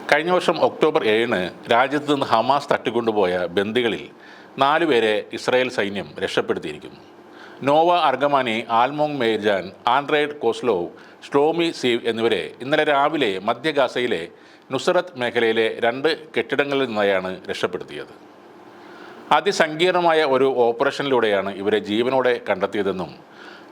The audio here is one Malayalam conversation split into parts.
കഴിഞ്ഞ വർഷം ഒക്ടോബർ 7-ന് രാജ്യത്ത് നിന്ന് ഹമാസ് തട്ടിക്കൊണ്ടുപോയ ബന്ദികളിൽ 4 പേരെ ഇസ്രായേൽ സൈന്യം രക്ഷപ്പെടുത്തിയിരിക്കുന്നു. നോവ അർഗമാനി, ആൽമോങ് മേജാൻ, ആൻഡ്രേഡ് കോസ്ലോവ്, ഷ്ലോമി സീവ് എന്നിവരെ ഇന്നലെ രാവിലെ മധ്യ ഗാസയിലെ നുസ്രത്ത് മേഖലയിലെ 2 കെട്ടിടങ്ങളിൽ നിന്നായാണ് രക്ഷപ്പെടുത്തിയത്. അതിസങ്കീർണമായ ഒരു ഓപ്പറേഷനിലൂടെയാണ് ഇവരെ ജീവനോടെ കണ്ടെത്തിയതെന്നും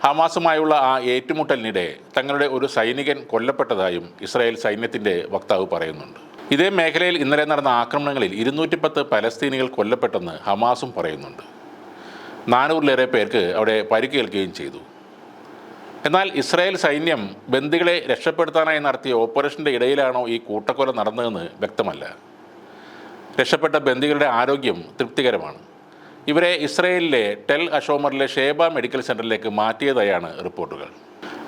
ഹമാസുമായുള്ള ആ ഏറ്റുമുട്ടലിനിടെ തങ്ങളുടെ ഒരു സൈനികൻ കൊല്ലപ്പെട്ടതായും ഇസ്രായേൽ സൈന്യത്തിൻ്റെ വക്താവ് പറയുന്നുണ്ട്. ഇതേ മേഖലയിൽ ഇന്നലെ നടന്ന ആക്രമണങ്ങളിൽ 210 പലസ്തീനികൾ കൊല്ലപ്പെട്ടെന്ന് ഹമാസും പറയുന്നുണ്ട്. 400-ലേറെ പേർക്ക് അവിടെ പരിക്കേൽക്കുകയും ചെയ്തു. എന്നാൽ ഇസ്രായേൽ സൈന്യം ബന്ദികളെ രക്ഷപ്പെടുത്താനായി നടത്തിയ ഓപ്പറേഷൻ്റെ ഇടയിലാണോ ഈ കൂട്ടക്കൊല നടന്നതെന്ന് വ്യക്തമല്ല. രക്ഷപ്പെട്ട ബന്ദികളുടെ ആരോഗ്യം തൃപ്തികരമാണ്. ഇവരെ ഇസ്രായേലിലെ ടെൽ അഷോമറിലെ ഷേബ മെഡിക്കൽ സെൻ്ററിലേക്ക് മാറ്റിയതായാണ് റിപ്പോർട്ടുകൾ.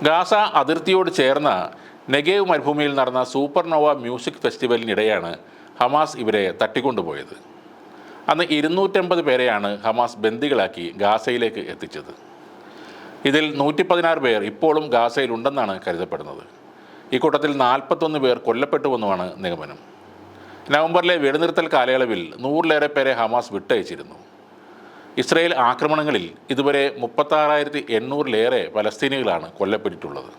ഗാസ അതിർത്തിയോട് ചേർന്ന നെഗേവ് മരുഭൂമിയിൽ നടന്ന സൂപ്പർനോവ മ്യൂസിക് ഫെസ്റ്റിവലിനിടെയാണ് ഹമാസ് ഇവരെ തട്ടിക്കൊണ്ടുപോയത്. അന്ന് 250 പേരെയാണ് ഹമാസ് ബന്ദികളാക്കി ഗാസയിലേക്ക് എത്തിച്ചത്. ഇതിൽ 116 പേർ ഇപ്പോഴും ഗാസയിലുണ്ടെന്നാണ് കരുതപ്പെടുന്നത്. ഇക്കൂട്ടത്തിൽ 41 പേർ കൊല്ലപ്പെട്ടുവെന്നുമാണ് നിഗമനം. നവംബറിലെ വെടിനിർത്തൽ കാലയളവിൽ 100-ലേറെ പേരെ ഹമാസ് വിട്ടയച്ചിരുന്നു. ഇസ്രായേൽ ആക്രമണങ്ങളിൽ ഇതുവരെ 36,800-ലേറെ പലസ്തീനികളാണ് കൊല്ലപ്പെട്ടിട്ടുള്ളത്.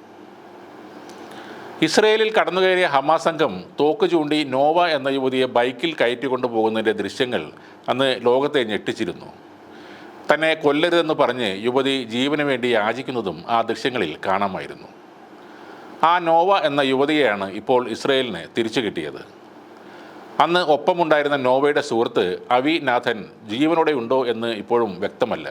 ഇസ്രായേലിൽ കടന്നുകയറിയ ഹമാസ് സംഘം തോക്ക് ചൂണ്ടി നോവ എന്ന യുവതിയെ ബൈക്കിൽ കയറ്റിക്കൊണ്ടു പോകുന്നതിൻ്റെ ദൃശ്യങ്ങൾ അന്ന് ലോകത്തെ ഞെട്ടിച്ചിരുന്നു. തന്നെ കൊല്ലരുതെന്ന് പറഞ്ഞ് യുവതി ജീവന് വേണ്ടി യാചിക്കുന്നതും ആ ദൃശ്യങ്ങളിൽ കാണാമായിരുന്നു. ആ നോവ എന്ന യുവതിയെയാണ് ഇപ്പോൾ ഇസ്രായേലിന് തിരിച്ചു കിട്ടിയത്. അന്ന് ഒപ്പമുണ്ടായിരുന്ന നോവയുടെ സുഹൃത്ത് അവി നാഥൻ ജീവനോടെ ഉണ്ടോ എന്ന് ഇപ്പോഴും വ്യക്തമല്ല.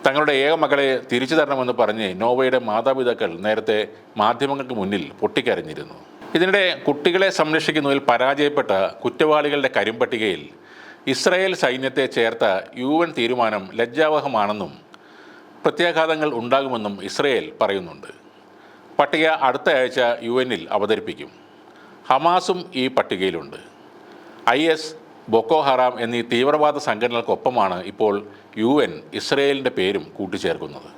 തങ്ങളുടെ ഏക മകളെ തിരിച്ചു തരണമെന്ന് പറഞ്ഞ് നോവയുടെ മാതാപിതാക്കൾ നേരത്തെ മാധ്യമങ്ങൾക്ക് മുന്നിൽ പൊട്ടിക്കരഞ്ഞിരുന്നു. ഇതിനിടെ കുട്ടികളെ സംരക്ഷിക്കുന്നതിൽ പരാജയപ്പെട്ട കുറ്റവാളികളുടെ കരിമ്പട്ടികയിൽ ഇസ്രായേൽ സൈന്യത്തെ ചേർത്ത UN തീരുമാനം ലജ്ജാവഹമാണെന്നും പ്രത്യാഘാതങ്ങൾ ഉണ്ടാകുമെന്നും ഇസ്രായേൽ പറയുന്നുണ്ട്. പട്ടിക അടുത്ത ആഴ്ച UN-ൽ അവതരിപ്പിക്കും. ഹമാസും ഈ പട്ടികയിലുണ്ട്. IS, ബൊക്കോ ഹറാം എന്നീ തീവ്രവാദ സംഘടനകൾക്കൊപ്പമാണ് ഇപ്പോൾ UN ഇസ്രായേലിൻ്റെ പേരും കൂട്ടിച്ചേർക്കുന്നത്.